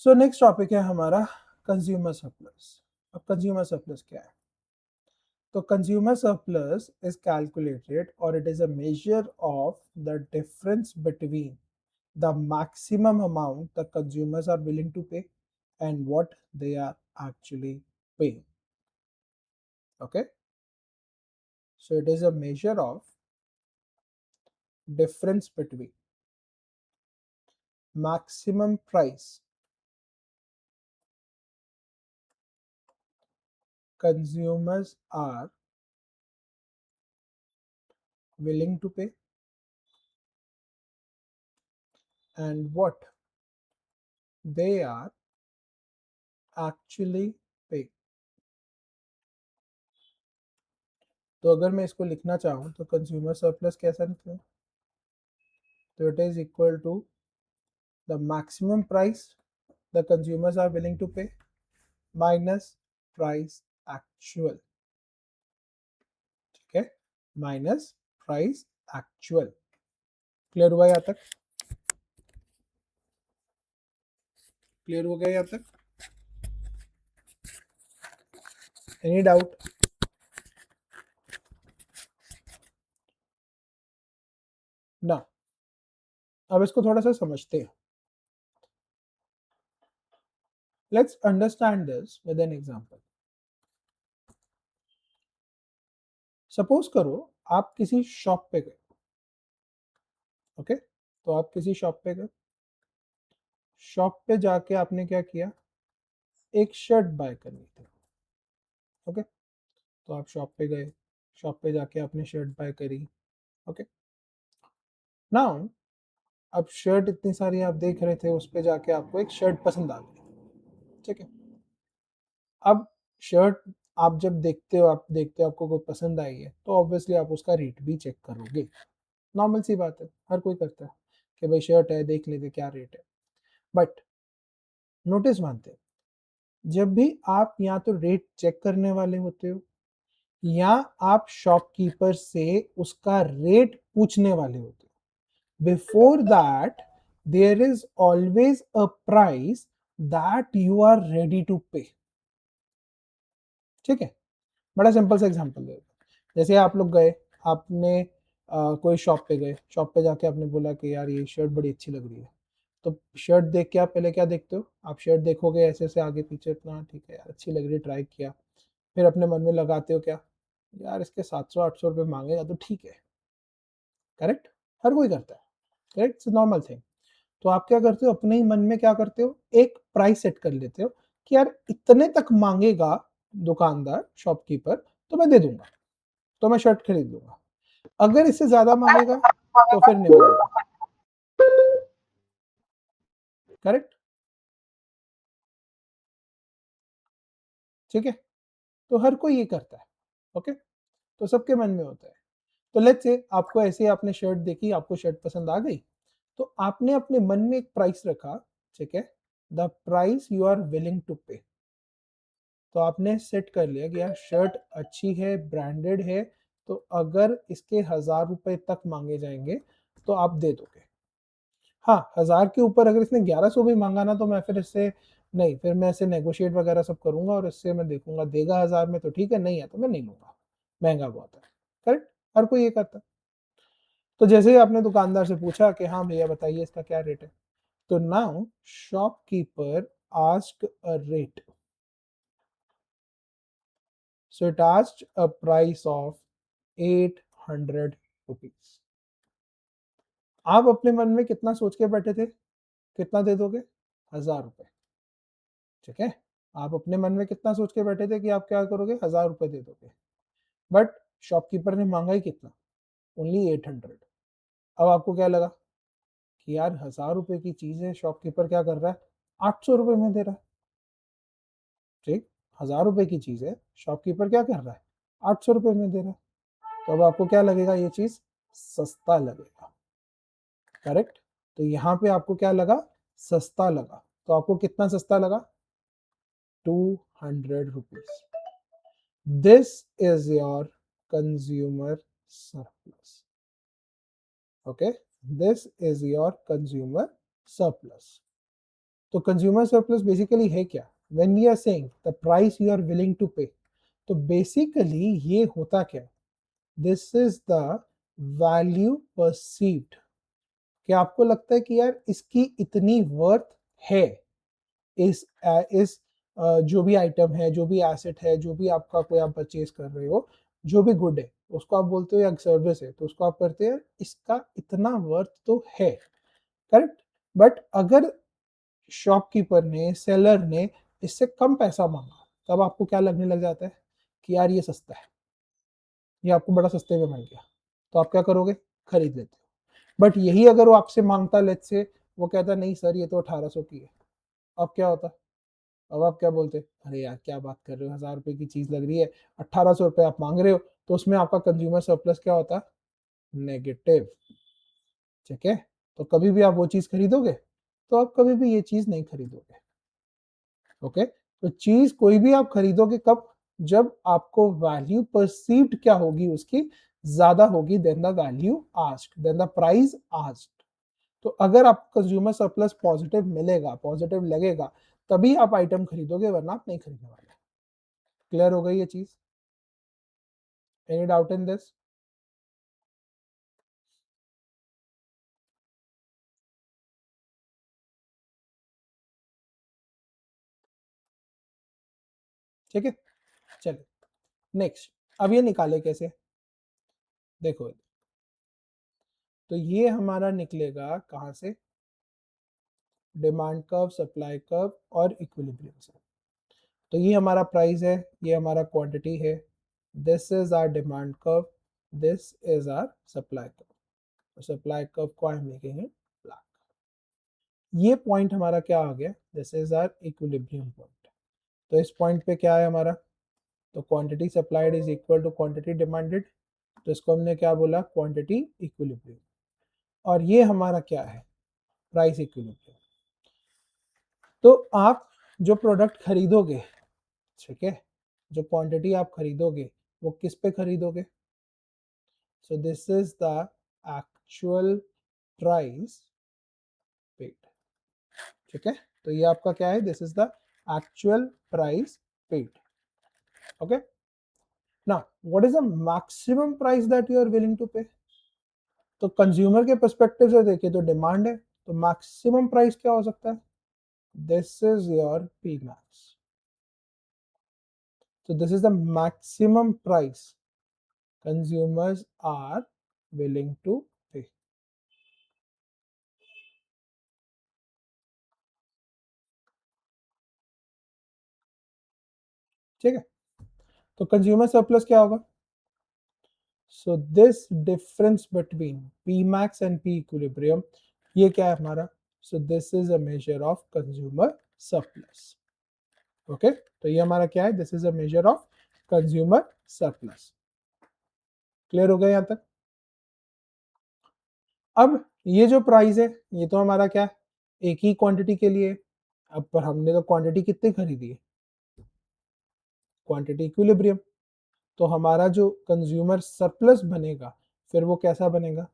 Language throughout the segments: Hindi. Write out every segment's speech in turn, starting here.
सो नेक्स्ट टॉपिक है हमारा कंज्यूमर सरप्लस। अब कंज्यूमर सरप्लस क्या है? तो कंज्यूमर सरप्लस इज कैलकुलेटेड और it is a measure of the difference between the maximum amount the consumers are willing to pay and what they are actually paying. Okay, so it is a measure of difference between maximum price consumers are willing to pay and what they are actually paying. तो अगर मैं इसको लिखना चाहूँ तो कंज्यूमर सरप्लस कैसा निकले? तो it is equal to the maximum price the consumers are willing to pay minus price actual. ठीक है, माइनस प्राइस एक्चुअल। क्लियर हुआ यहाँ तक? क्लियर हो गया यहाँ तक? Any doubt? ना, अब इसको थोड़ा सा समझते हैं। Let's understand this with an example. Suppose करो आप किसी शॉप पे गए। ओके, तो आप किसी शॉप पे गए। शॉप पे जाके आपने क्या किया? एक शर्ट बाय करनी थी। ओके, तो आप शॉप पे गए, शॉप पे जाके आपने शर्ट बाय करी। ओके, नाउ अब शर्ट इतनी सारी आप देख रहे थे, उस पे जाके आपको एक शर्ट पसंद आ गई। ठीक है, अब शर्ट आप जब देखते हो, आपको कोई पसंद आई है तो ऑब्वियसली आप उसका रेट भी चेक करोगे। नॉर्मल सी बात है, हर कोई करता है कि भाई शर्ट है, देख लेते क्या रेट है। बट नोटिस मानते, जब भी आप या तो रेट चेक करने वाले होते हो या आप शॉपकीपर से उसका रेट पूछने वाले होते हो, before that there is always a price that you are ready to pay. ठीक है, बड़ा सिंपल सा एग्जांपल दे। जैसे आप लोग गए, आपने कोई शॉप पे गए, शॉप पे जाके आपने बोला कि यार ये शर्ट बड़ी अच्छी लग रही है। तो शर्ट देख के आप पहले क्या देखते हो? आप शर्ट देखोगे ऐसे से आगे पीछे इतना, ठीक है यार अच्छी लग रही है, ट्राई किया। फिर अपने मन में लगाते हो क्या? यार इसके 700-800 रुपये मांगेगा तो ठीक है। करेक्ट, हर कोई करता है। Correct, it's normal thing. तो आप क्या करते हो? अपने ही मन में क्या करते हो? एक प्राइस सेट कर लेते हो कि यार इतने तक मांगेगा दुकानदार, शॉपकीपर, तो मैं दे दूंगा, तो मैं शर्ट खरीद लूंगा। अगर इससे ज्यादा मांगेगा तो फिर नहीं मांगूंगा। करेक्ट, ठीक है, तो हर कोई ये करता है। ओके, तो सबके मन में होता है। तो लेट्स से आपको ऐसे, आपने शर्ट देखी, आपको शर्ट पसंद आ गई, तो आपने अपने मन में एक प्राइस रखा। ठीक है, the price you are willing to pay. तो आपने सेट कर लिया कि यार शर्ट अच्छी है, ब्रांडेड है, तो अगर इसके 1000 रुपए तक मांगे जाएंगे तो आप दे दोगे। हाँ, 1000 के ऊपर अगर इसने 1100 भी मांगा ना, तो मैं फिर इससे नहीं, फिर मैं इससे नेगोशिएट वगैरह सब करूंगा और इससे मैं देखूंगा, देगा 1000 में तो ठीक है, नहीं है तो मैं नहीं लूंगा, महंगा बहुत है। करेक्ट, हर कोई ये करता है। तो जैसे ही आपने दुकानदार से पूछा कि हाँ भैया बताइए इसका क्या रेट है, तो now shopkeeper asked a rate. So it asked a price of 800 rupees. आप अपने मन में कितना सोच के बैठे थे? कितना दे दोगे? 1000 रुपए। ठीक है, आप अपने मन में कितना सोच के बैठे थे कि आप क्या करोगे? 1000 रुपए दे दोगे। बट शॉपकीपर ने मांगा ही कितना? ओनली 800। अब आपको क्या लगा कि यार 1000 रुपए की चीज है, शॉपकीपर क्या कर रहा है? 800 रुपए में दे रहा है। ठीक, 1000 रुपए की चीज है, शॉपकीपर क्या कर रहा है? 800 रुपए में दे रहा है। तो अब आपको क्या लगेगा? ये चीज सस्ता लगेगा। करेक्ट, तो यहां पे आपको क्या लगा? सस्ता लगा। तो आपको कितना सस्ता लगा? 200 rupees. This is your consumer surplus. Okay, this is your consumer surplus. तो कंज्यूमर सरप्लस बेसिकली है क्या? When we are saying the price you are willing to pay, तो बेसिकली ये होता क्या? This is the value perceived, कि आपको लगता है कि यार इसकी इतनी वर्थ है, इस जो भी आइटम है, जो भी एसेट है, जो भी आपका कोई आप परचेज कर रहे हो, जो भी गुड है उसको आप बोलते हो या सर्विस है तो उसको आप करते हैं इसका इतना वर्थ तो है, करेक्ट? बट अगर शॉपकीपर ने, सेलर ने इससे कम पैसा मांगा, तब आपको क्या लगने लग जाता है कि यार ये सस्ता है, ये आपको बड़ा सस्ते में मिल गया, तो आप क्या करोगे? खरीद लेते हो। बट यही अगर वो आपसे मांगता, लेट्स से वो कहता नहीं सर ये तो 1800 की है, अब क्या होता? अब आप क्या बोलते? अरे यार क्या बात कर रहे हो, 1000 रुपए की चीज लग रही है, 1800 रुपए आप मांग रहे हो, तो उसमें आपका कंज्यूमर सरप्लस क्या होता? नेगेटिव। ठीक है, तो कभी भी आप वो चीज खरीदोगे? तो आप कभी भी ये चीज नहीं खरीदोगे। ओके, तो चीज कोई भी आप खरीदोगे कब? जब आपको वैल्यू परसीव्ड क्या होगी उसकी, ज्यादा होगी then the value asked, then the price asked. तो अगर आपको कंज्यूमर सरप्लस पॉजिटिव मिलेगा, पॉजिटिव लगेगा, तभी आप आइटम खरीदोगे, वरना आप नहीं खरीदने वाले। क्लियर हो गई ये चीज? Any doubt in this? ठीक है, चलिए नेक्स्ट। अब ये निकाले कैसे? देखो, तो ये हमारा निकलेगा कहां से? डिमांड कर्व, सप्लाई कर्व और इक्विलिब्रियम से। तो ये हमारा प्राइस है, ये हमारा क्वांटिटी है, this is our demand curve, this is our supply curve. Supply curve को I am making it black. ये पॉइंट हमारा क्या आ गया? This is our equilibrium point. तो इस पॉइंट पे क्या है हमारा? तो quantity supplied is equal to quantity demanded, तो इसको हमने क्या बोला? Quantity equilibrium. और ये हमारा क्या है? Price equilibrium. तो आप जो प्रोडक्ट खरीदोगे, ठीक है, जो क्वांटिटी आप खरीदोगे वो किस पे खरीदोगे? So this is the actual price paid. ठीक है, तो ये आपका क्या है? This is the actual price paid. Okay, now what is the maximum price that you are willing to pay? तो कंज्यूमर के पर्सपेक्टिव से देखिए तो डिमांड है, तो मैक्सिमम प्राइस क्या हो सकता है? This is your P max. So this is the maximum price consumers are willing to pay. ठीक है, तो कंज्यूमर सरप्लस क्या होगा? So this difference between P max and P equilibrium, ये क्या है हमारा? सो this is a measure of consumer surplus. Okay, तो ये हमारा क्या है? This is a measure of consumer surplus. Clear हो गया यहां तक? अब ये जो प्राइस है ये तो हमारा क्या है? एक ही क्वांटिटी के लिए। अब पर हमने तो क्वांटिटी कितनी खरीदी है? Quantity equilibrium. तो हमारा जो कंज्यूमर सरप्लस बनेगा, फिर वो कैसा बनेगा?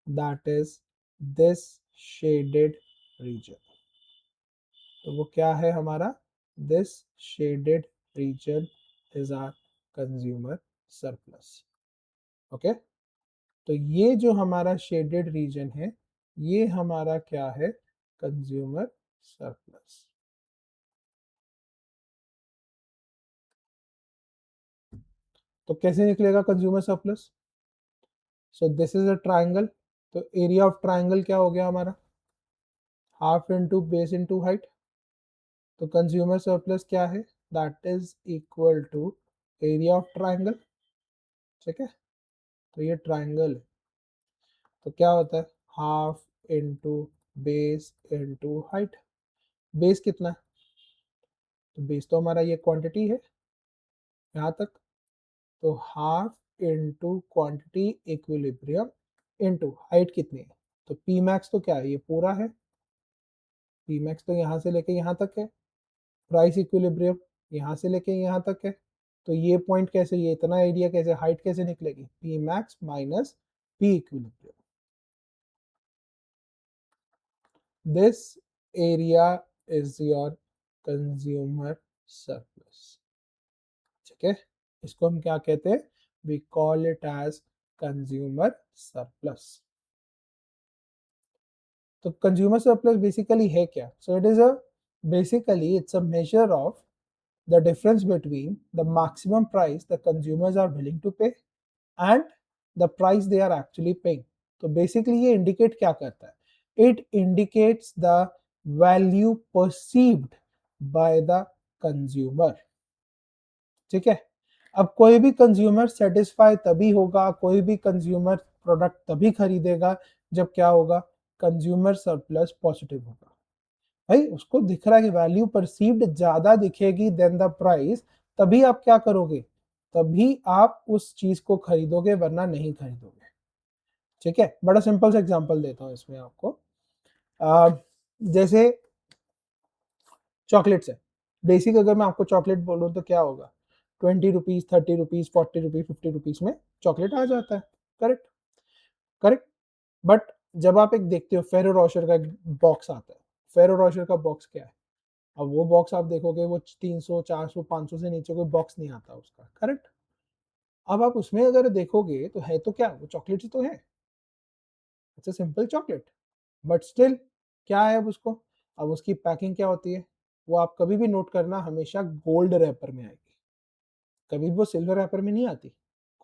That is this shaded region. तो वो क्या है हमारा? This shaded region is our consumer surplus. Okay, तो ये जो हमारा शेडेड रीजन है, ये हमारा क्या है? Consumer surplus. तो कैसे निकलेगा consumer surplus? So this is a triangle, तो एरिया ऑफ ट्राइंगल क्या हो गया हमारा? Half into base into height. तो कंज्यूमर सरप्लस क्या है? That is equal to area of triangle. ठीक है, तो ये ट्राइंगल है, तो क्या होता है? Half into base into height. Base कितना है? तो बेस तो हमारा ये क्वांटिटी है यहाँ तक, तो half into quantity equilibrium into height कितनी है? तो पी मैक्स तो क्या है? ये पूरा है, पी मैक्स तो यहाँ से लेके यहाँ तक है, प्राइस इक्विलिब्रियम यहाँ से लेके यहाँ तक है। तो ये पॉइंट कैसे, ये इतना एरिया कैसे, हाइट कैसे निकलेगी? P max minus P equilibrium. This area is your consumer surplus. ठीक है, इसको हम क्या कहते हैं, we call it as consumer surplus. तो कंज्यूमर सरप्लस बेसिकली है क्या? So it is a basically it's a measure of the difference between the maximum price the consumers are willing to pay and the price they are actually paying. तो बेसिकली ये इंडिकेट क्या करता है? It indicates the value perceived by the consumer. ठीक है, अब कोई भी कंज्यूमर सेटिस्फाई तभी होगा, कोई भी कंज्यूमर प्रोडक्ट तभी खरीदेगा जब क्या होगा, कंज्यूमर सरप्लस पॉजिटिव होगा। भाई उसको दिख रहा है कि वैल्यू परसीव्ड ज्यादा दिखेगी देन द प्राइस, तभी आप क्या करोगे, तभी आप उस चीज को खरीदोगे, वरना नहीं खरीदोगे। ठीक है, बड़ा सिंपल सा एग्जांपल देता हूं इसमें आपको। जैसे चॉकलेट्स है, बेसिक अगर मैं आपको चॉकलेट बोलूं तो क्या होगा, 20 रुपीज, 30 रुपीज, 40 रुपीज, 50 रुपीज में चॉकलेट आ जाता है। Correct, correct. बट जब आप एक देखते हो फेरो रोशर का बॉक्स आता है, फेरो रोशर का बॉक्स क्या है, अब वो बॉक्स आप देखोगे वो 300, 400, 500 से नीचे कोई बॉक्स नहीं आता उसका। करेक्ट, अब आप उसमें अगर देखोगे तो है तो क्या, वो चॉकलेट ही तो है, it's a simple chocolate. But still क्या है अब उसको, अब उसकी पैकिंग क्या होती है, वो आप कभी भी नोट करना हमेशा गोल्ड रैपर में आएगी, कभी भी वो सिल्वर रैपर में नहीं आती,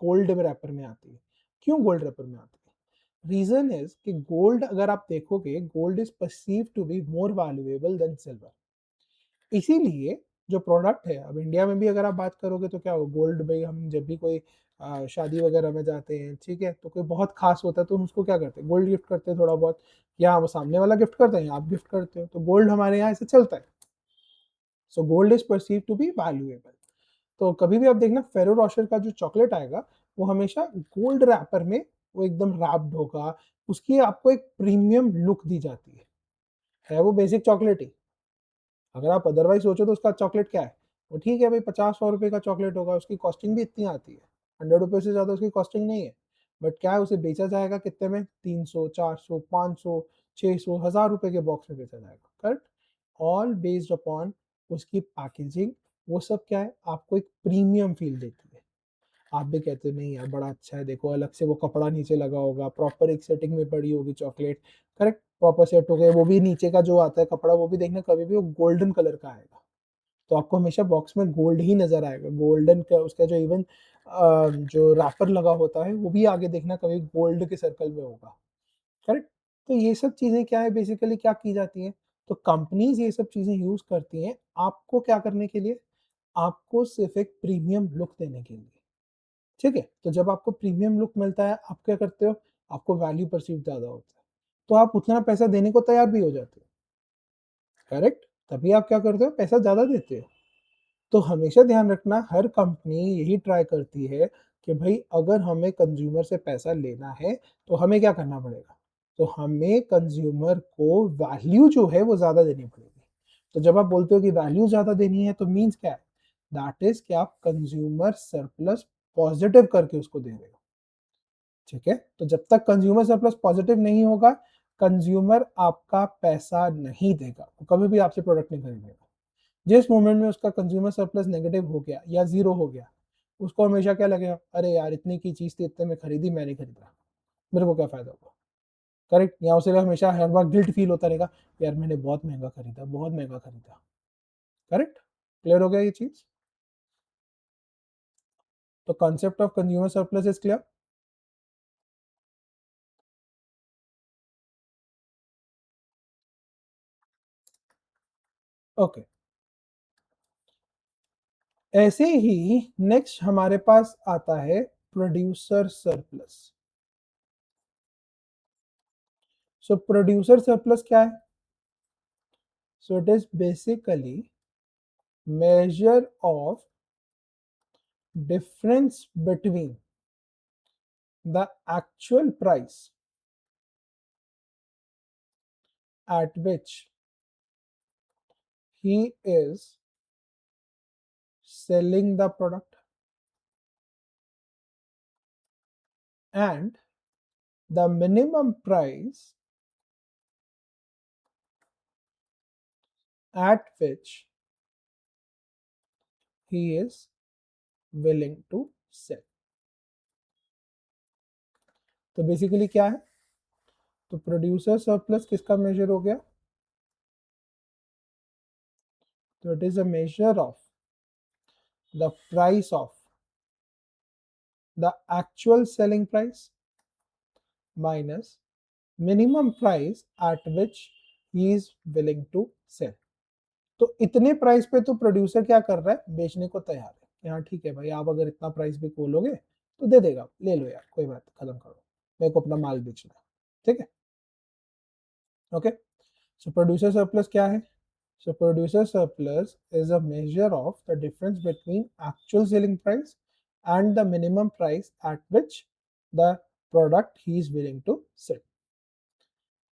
गोल्ड रैपर में आती है। क्यों गोल्ड रैपर में आती है? रीजन इज कि गोल्ड अगर आप देखोगे, gold is perceive to be more valuable than silver. इसीलिए जो प्रोडक्ट है, अब इंडिया में भी अगर आप बात करोगे तो क्या हो, गोल्ड भाई हम जब भी कोई शादी वगैरह में जाते हैं, ठीक है, तो कोई बहुत खास होता है तो हम उसको क्या करते हैं, गोल्ड गिफ्ट करते हैं थोड़ा बहुत, या वो सामने वाला गिफ्ट करता है या आप गिफ्ट करते हो, तो गोल्ड हमारे यहाँ ऐसे चलता है। So gold is perceive to be valuable. तो कभी भी आप देखना फेरो रोशर का जो चॉकलेट आएगा वो हमेशा गोल्ड रैपर में, वो एकदम रैप्ड होगा, उसकी आपको एक प्रीमियम लुक दी जाती है वो बेसिक चॉकलेट ही। अगर आप अदरवाइज सोचो तो उसका चॉकलेट क्या है, वो ठीक है भाई 50-100 रुपए का चॉकलेट होगा, उसकी कॉस्टिंग भी इतनी आती है, 100 रुपए से ज़्यादा उसकी कॉस्टिंग नहीं है। बट क्या है, उसे बेचा जाएगा कितने में, 300, 400, 500, 600, 1000 रुपए के बॉक्स में बेचा जाएगा। करेक्ट, ऑल बेस्ड अपॉन उसकी पैकेजिंग। वो सब क्या है, आपको एक प्रीमियम फील देती है। आप भी कहते हो नहीं यार बड़ा अच्छा है, देखो अलग से वो कपड़ा नीचे लगा होगा, प्रॉपर एक सेटिंग में पड़ी होगी चॉकलेट। करेक्ट, प्रॉपर सेट हो गए, वो भी नीचे का जो आता है कपड़ा वो भी देखना कभी भी वो गोल्डन कलर का आएगा, तो आपको हमेशा बॉक्स में गोल्ड ही नजर आएगा, गोल्डन का उसका जो इवन जो रैपर लगा होता है वो भी आगे देखना कभी गोल्ड के सर्कल में होगा। करेक्ट, तो ये सब चीजें क्या है, बेसिकली क्या की जाती हैं, तो कंपनीज ये सब चीजें यूज करती हैं आपको क्या करने के लिए, आपको सिर्फ एक प्रीमियम लुक देने के लिए। ठीक है, तो जब आपको प्रीमियम लुक मिलता है आप क्या करते हो, आपको वैल्यू परसीव ज्यादा होता है, तो आप उतना पैसा देने को तैयार भी हो जाते हो। करेक्ट, तभी आप क्या करते हो, पैसा ज्यादा देते हो। तो हमेशा ध्यान रखना, हर कंपनी यही ट्राई करती है कि भाई अगर हमें कंज्यूमर से पैसा लेना है तो हमें क्या करना पड़ेगा, तो हमें कंज्यूमर को वैल्यू जो है वो ज्यादा देनी पड़ेगी। तो जब आप बोलते हो कि वैल्यू ज्यादा देनी है तो मीन्स क्या है, दैट इज कि आप कंज्यूमर सरप्लस पॉजिटिव करके उसको दे रहे हो। ठीक है, तो जब तक कंज्यूमर सरप्लस पॉजिटिव नहीं होगा, कंज्यूमर आपका पैसा नहीं देगा, वो कभी भी आपसे प्रोडक्ट नहीं खरीदेगा। जिस मोमेंट में उसका कंज्यूमर सरप्लस नेगेटिव हो गया या जीरो हो गया, उसको हमेशा क्या लगेगा, अरे यार इतनी की चीज थी, इतने में खरीदी, मैं नहीं खरीद रहा, मेरे को क्या फायदा होगा। करेक्ट, या उसे हमेशा हर बार गिल्ट फील होता रहेगा, यार मैंने बहुत महंगा खरीदा, बहुत महंगा खरीदा। करेक्ट, क्लियर हो गया ये चीज? तो concept of consumer surplus is clear. Okay, ऐसे ही नेक्स्ट हमारे पास आता है प्रोड्यूसर सरप्लस। सो प्रोड्यूसर सरप्लस क्या है, सो it is basically measure of difference between the actual price at which he is selling the product and the minimum price at which he is willing to sell। तो बेसिकली क्या है, तो प्रोड्यूसर सरप्लस किसका मेजर हो गया, तो it is a measure of the price of the actual selling price minus minimum price at which he is willing to sell. तो इतने प्राइस पे तो प्रोड्यूसर क्या कर रहा है, बेचने को तैयार है कि हाँ ठीक है भाई, आप अगर इतना प्राइस भी बोलोगे तो दे देगा, ले लो यार कोई बात, खत्म करो, मेरे को अपना माल बेचना है, ठीक है। ओके, सो प्रोड्यूसर सरप्लस क्या है, so producer surplus is a measure of the difference between actual selling price and the minimum price at which the product he is willing to sell.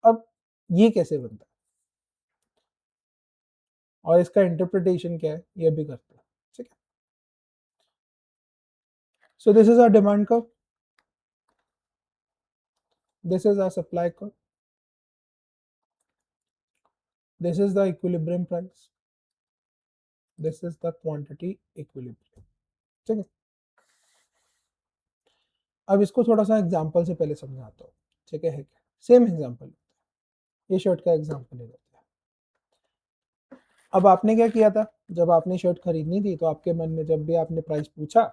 अब ये कैसे बनता है और इसका इंटरप्रिटेशन क्या है, ये भी करते हैं, ठीक है। So this is our demand curve, this is our supply curve, this is the equilibrium price, this is the quantity equilibrium, ठीक है। अब इसको थोड़ा सा एग्जांपल से पहले समझाता हूँ, ठीक है क्या, सेम एग्जांपल, ये शर्ट का एग्जांपल ले लेते हैं। अब आपने क्या किया था, जब आपने शर्ट खरीदनी थी तो आपके मन में जब भी आपने प्राइस पूछा,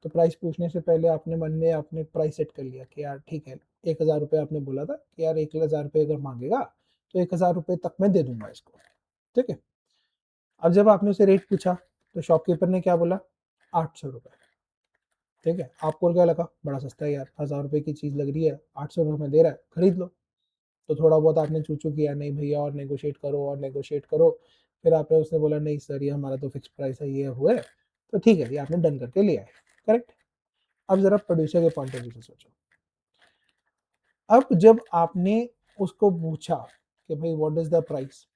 तो प्राइस पूछने से पहले आपने मन में आपने प्राइस सेट कर लिया कि यार ठीक है, 1,000 रुपये आपने बोला था कि यार 1,000 रुपये अगर मांगेगा तो 1,000 रुपये तक मैं दे दूंगा इसको, ठीक है। अब जब आपने उसे रेट पूछा तो शॉपकीपर ने क्या बोला, 800 रुपये, ठीक है। आपको क्या लगा, बड़ा सस्ता है यार, 1,000 रुपये की चीज़ लग रही है, 800 रुपये में दे रहा है, खरीद लो। तो थोड़ा बहुत आपने चूचू किया, नहीं भैया और नेगोशिएट करो और नेगोशिएट करो, फिर आपने उसने बोला नहीं सर ये हमारा तो फिक्स प्राइस है, ये हुआ है, तो ठीक है, ये आपने डन करके लिया है, करेक्ट। अब जरा प्रोड्यूसर के पॉइंट ऑफ व्यू से सोचो, अब जब आपने उसको पूछा कि भाई what is the price,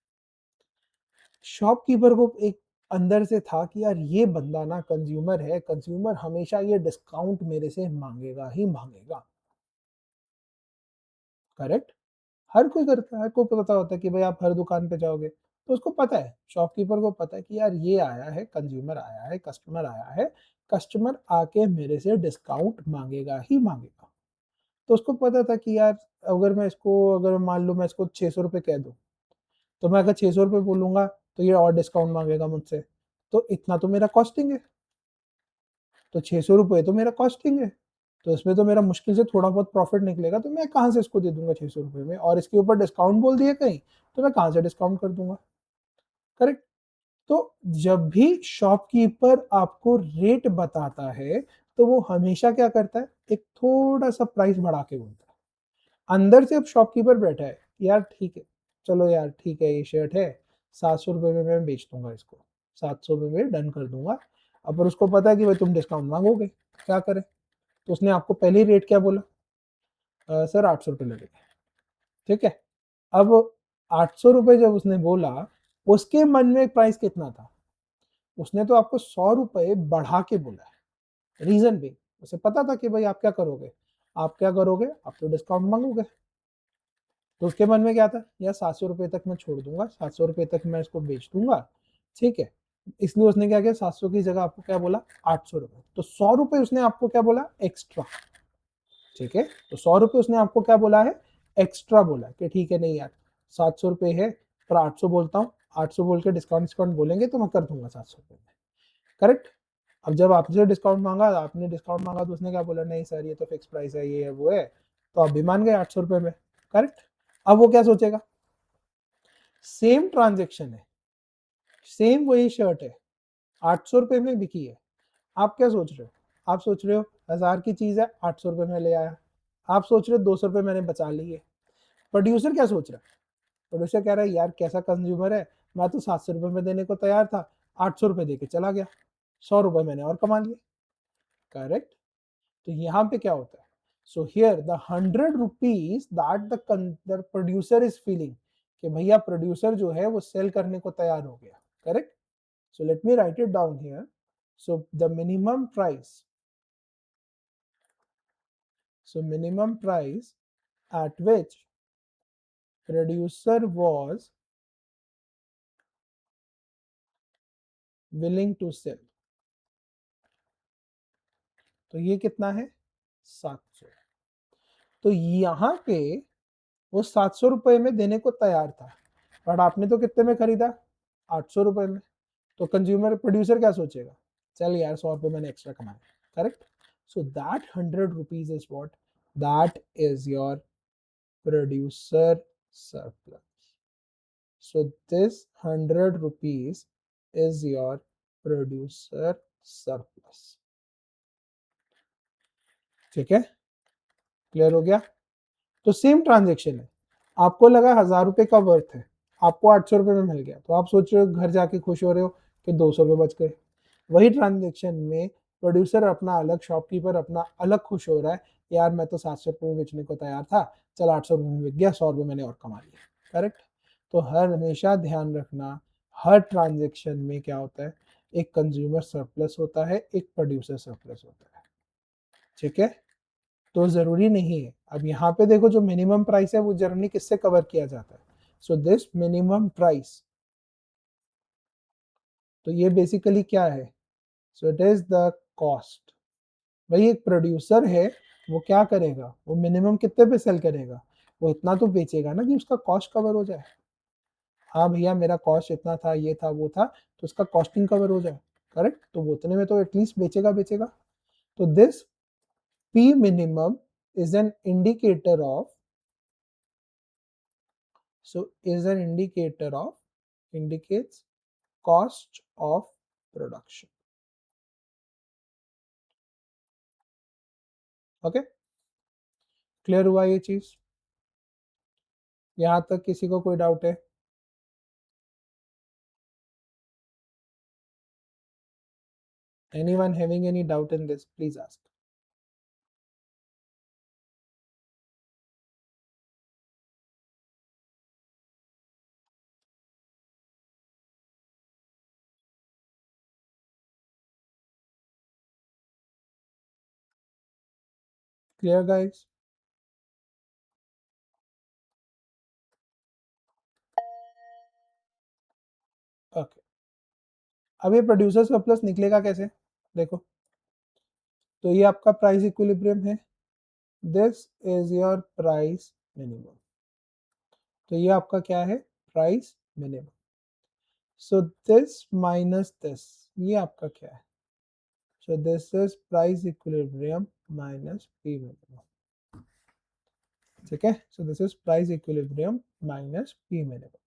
shopkeeper को एक अंदर से था कि यार ये बंदा ना कंज्यूमर है, कंज्यूमर हमेशा ये डिस्काउंट मेरे से मांगेगा ही मांगेगा, करेक्ट। हर कोई करता है, हर को पता होता है कि भाई आप हर दुकान पे जाओगे तो उसको पता है, शॉपकीपर को पता है कि यार ये आया है, कंज्यूमर आया है, कस्टमर आया है, कस्टमर आके मेरे से डिस्काउंट मांगेगा ही मांगेगा। तो उसको पता था कि यार अगर मैं इसको, अगर मान लो मैं इसको 600 रुपये कह दूँ, तो मैं अगर 600 रुपये बोलूंगा तो ये और डिस्काउंट मांगेगा मुझसे, तो इतना तो मेरा कॉस्टिंग है, तो 600 रुपये तो मेरा कॉस्टिंग है, तो इसमें तो मेरा मुश्किल से थोड़ा बहुत प्रॉफिट निकलेगा, तो मैं कहाँ से इसको दे दूंगा 600 रुपये में, और इसके ऊपर डिस्काउंट बोल दिया कहीं, तो मैं कहाँ से डिस्काउंट कर दूंगा, करेक्ट। तो जब भी शॉपकीपर आपको रेट बताता है तो वो हमेशा क्या करता है, एक थोड़ा सा प्राइस बढ़ा के बोलता है। अंदर से अब शॉपकीपर बैठा है, यार ठीक है, चलो यार ठीक है, ये शर्ट है, 700 रुपये में मैं बेच दूंगा इसको, 700 रुपये में डन कर दूंगा। अब पर उसको पता है कि भाई तुम डिस्काउंट मांगोगे, क्या करे, तो उसने आपको पहले ही रेट क्या बोला, सर 800 रुपये लगेगा, ठीक है। अब 800 रुपये जब उसने बोला, उसके मन में प्राइस कितना था, उसने तो आपको 100 रुपये बढ़ा के बोला है, रीजन भी, उसे पता था कि भाई आप क्या करोगे, आप क्या करोगे, आप तो डिस्काउंट मांगोगे। तो उसके मन में क्या था, यार 700 रुपये तक मैं छोड़ दूंगा, 700 रुपये तक मैं इसको बेच दूंगा, ठीक है। इसलिए उसने क्या किया, 700 की जगह आपको क्या बोला, 800 रुपये, तो 100 रुपये उसने आपको क्या बोला, एक्स्ट्रा, ठीक है। तो 100 रुपये उसने आपको क्या बोला है, एक्स्ट्रा बोला कि ठीक है नहीं यार, 700 रुपये है पर 800 बोलता हूँ, 800 बोल के डिस्काउंट डिस्काउंट बोलेंगे तो मैं कर दूंगा 700 रुपये में, करेक्ट। अब जब आपसे डिस्काउंट मांगा, आपने डिस्काउंट मांगा, तो उसने क्या बोला, नहीं सर ये तो फिक्स प्राइस है, ये है वो है, तो आप भी मान गए 800 रुपये में, करेक्ट। अब वो क्या सोचेगा, सेम ट्रांजेक्शन है, सेम वही शर्ट है, 800 रुपये में बिकी है, आप क्या सोच रहे हो, आप सोच रहे हो 1,000 की चीज है, 800 रुपये में ले आया, आप सोच रहे हो 200 रुपये मैंने बचा लिए। प्रोड्यूसर क्या सोच रहा है, प्रोड्यूसर कह रहा है यार कैसा कंज्यूमर है, मैं तो 700 रुपये में देने को तैयार था, 800 रुपये दे के चला गया, 100 रुपये मैंने और कमा लिए, करेक्ट। तो यहाँ पे क्या होता है, so here the 100 rupees that the producer is feeling, कि भैया प्रोड्यूसर जो है वो सेल करने को तैयार हो गया, correct. So let me write it down here, so the minimum price, so minimum price at which producer was willing to sell, तो ये कितना है 700। तो यहाँ पे वो 700 रुपए में देने को तैयार था, बट आपने तो कितने में खरीदा 800 रुपए में। तो कंज्यूमर प्रोड्यूसर क्या सोचेगा, चल यार 100 रुपए मैंने एक्स्ट्रा कमाया, correct. So that 100 rupees is what, that is your producer surplus. So this 100 rupees is your producer surplus। ठीक है, क्लियर हो गया। तो सेम ट्रांजेक्शन है, आपको लगा 1000 रुपए का वर्थ है, आपको 800 रुपए में मिल गया, तो आप सोच रहे हो घर जाके खुश हो रहे हो कि 200 रुपए बच गए। वही ट्रांजेक्शन में प्रोड्यूसर अपना अलग, शॉपकीपर अपना अलग खुश हो रहा है, यार मैं तो 700 रुपए में बेचने को तैयार था, चल 800 रुपए में बिक गया, 100 रुपए मैंने और कमा लिया, करेक्ट। तो हर हमेशा ध्यान रखना, हर ट्रांजेक्शन में क्या होता है, एक कंज्यूमर सरप्लस होता है, एक प्रोड्यूसर सरप्लस होता है, ठीक है। तो जरूरी नहीं है, अब यहाँ पे देखो जो मिनिमम प्राइस है वो जनरली किससे कवर किया जाता है, सो दिस मिनिमम प्राइस, तो ये बेसिकली क्या है, सो इट इज द कॉस्ट। भाई एक प्रोड्यूसर है, वो क्या करेगा, वो मिनिमम कितने पे सेल करेगा, वो इतना तो बेचेगा ना कि उसका कॉस्ट कवर हो जाए। हाँ भैया मेरा कॉस्ट इतना था, ये था वो था, तो उसका कॉस्टिंग कवर हो जाए, करेक्ट। तो वो उतने में तो एटलीस्ट बेचेगा बेचेगा। तो this P minimum is an indicator of, so is an indicator of, indicates cost of production। Okay, clear हुआ ये चीज, यहां तक किसी को कोई डाउट है? Anyone having any doubt in this, please ask। Clear guys? Okay, अब ये प्रोड्यूसर सरप्लस निकलेगा कैसे, देखो, तो ये आपका प्राइस इक्विलिब्रियम है, this is your price minimum, तो ये आपका क्या है, price minimum. So this minus this, ये आपका क्या है, so this is price equilibrium minus P minimum, ठीक है। so this is price equilibrium minus P minimum।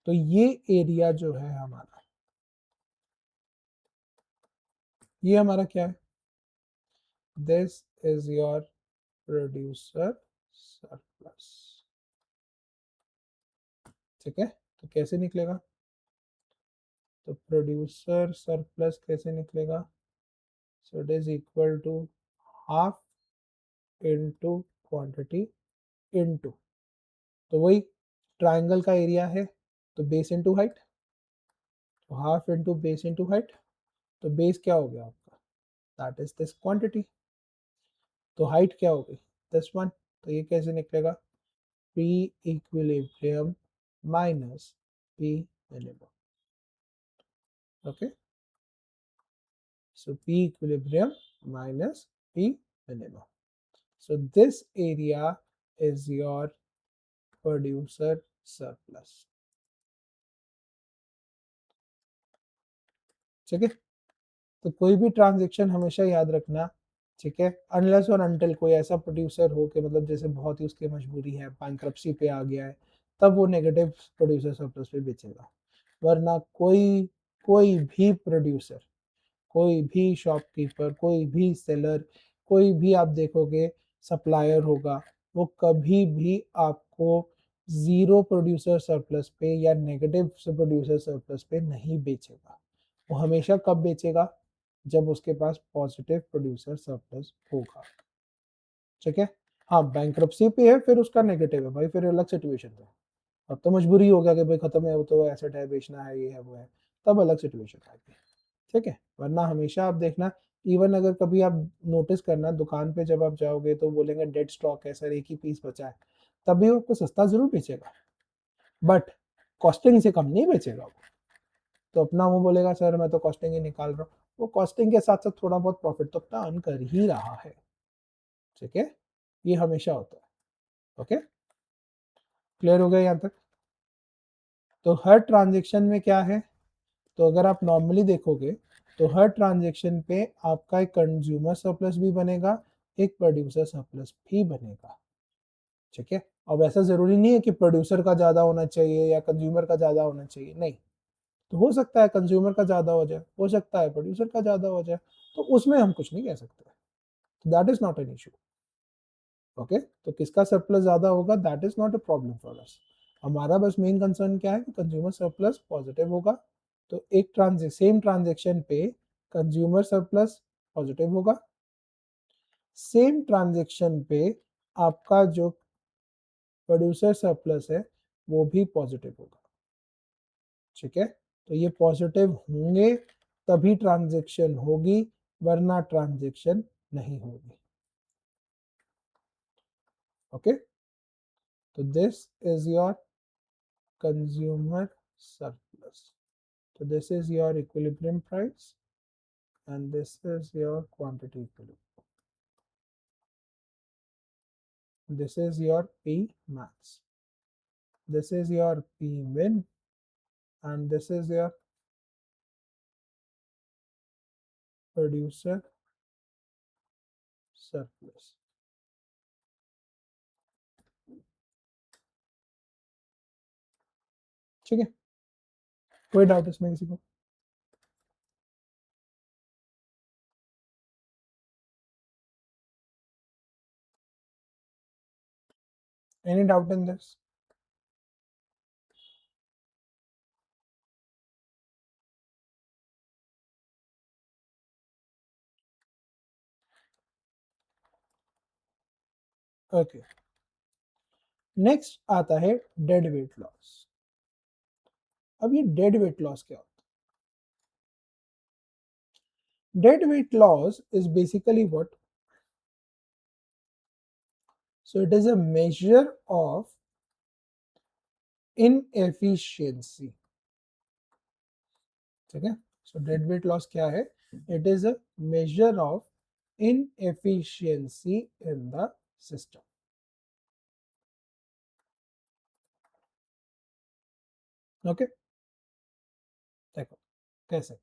तो ये एरिया जो है हमारा, ये हमारा क्या है, this is your producer surplus, ठीक है। तो कैसे निकलेगा, तो प्रोड्यूसर सरप्लस कैसे निकलेगा, so it is equal to half into quantity into, तो वही ट्राइंगल का एरिया है, तो बेस इनटू हाइट, तो half into base into height, तो बेस क्या हो गया आपका, दैट इज दिस क्वांटिटी, तो हाइट क्या हो गई दिस वन, तो ये कैसे निकलेगा, P equilibrium minus P minimum. Okay, so P equilibrium minus P minimum, so this area is your producer surplus। ठीक है, तो कोई भी ट्रांजेक्शन हमेशा याद रखना, ठीक है, अनलेस और अनटिल कोई ऐसा प्रोड्यूसर हो कि मतलब जैसे बहुत ही उसकी मजबूरी है, बैंक्रप्सी पे आ गया है, तब वो नेगेटिव प्रोड्यूसर सरप्लस पे बेचेगा, वरना कोई कोई भी प्रोड्यूसर, कोई भी शॉपकीपर, कोई भी सेलर, कोई भी आप देखोगे सप्लायर होगा, वो कभी भी आपको जीरो प्रोड्यूसर सरप्लस पे या नेगेटिव प्रोड्यूसर सरप्लस पे नहीं बेचेगा। वो हमेशा कब बेचेगा, जब उसके पास पॉजिटिव प्रोड्यूसर सरप्लस होगा, ठीक है। हाँ बैंक्रप्सी पे है फिर उसका नेगेटिव है भाई, फिर अलग सिचुएशन है, अब तो मजबूरी हो गया कि भाई खत्म है, वो तो एसेट है, बेचना है, ये है वो है, तब अलग सिचुएशन आएगी, ठीक है। वरना हमेशा आप देखना, इवन अगर कभी आप नोटिस करना दुकान पे जब आप जाओगे तो बोलेंगे डेड स्टॉक है सर, एक ही पीस बचा है, तभी वो आपको सस्ता जरूर बेचेगा, बट कॉस्टिंग से कम नहीं बेचेगा वो, तो अपना मुंह बोलेगा सर मैं तो कॉस्टिंग ही निकाल रहा हूँ, वो कॉस्टिंग के साथ साथ थोड़ा बहुत प्रॉफिट तो अपना अर्न कर ही रहा है, ठीक है, ये हमेशा होता है। ओके, क्लियर हो गया यहाँ तक? तो हर ट्रांजेक्शन में क्या है, तो अगर आप नॉर्मली देखोगे तो हर ट्रांजेक्शन पे आपका एक कंज्यूमर सरप्लस भी बनेगा, एक प्रोड्यूसर सरप्लस भी बनेगा, ठीक है। अब ऐसा जरूरी नहीं है कि प्रोड्यूसर का ज्यादा होना चाहिए या कंज्यूमर का ज्यादा होना चाहिए, नहीं, तो हो सकता है कंज्यूमर का ज्यादा हो जाए, हो सकता है प्रोड्यूसर का ज्यादा हो जाए, तो उसमें हम कुछ नहीं कह सकते, that is not an issue. Okay, तो किसका सरप्लस ज्यादा होगा that is not a problem for us, हमारा बस मेन कंसर्न क्या है कि कंज्यूमर सरप्लस पॉजिटिव होगा, तो एक सेम ट्रांजेक्शन पे कंज्यूमर सरप्लस पॉजिटिव होगा, सेम ट्रांजेक्शन पे आपका जो प्रोड्यूसर सरप्लस है वो भी पॉजिटिव होगा, ठीक है। तो ये पॉजिटिव होंगे तभी ट्रांजेक्शन होगी, वरना ट्रांजेक्शन नहीं होगी। ओके, तो this is your consumer surplus, so this is your equilibrium price and this is your quantity equilibrium, this is your P max, this is your P min and this is your producer surplus, ठीक है, कोई डाउट इसमें किसी को? Any doubt in this? Okay, next आता है डेड वेट लॉस। अब ये डेड वेट लॉस क्या होता है? Dead weight loss is basically what, so it is a measure of inefficiency, ठीक है। सो डेड वेट लॉस क्या है, it is a measure of inefficiency in the system, okay. देखो कैसे,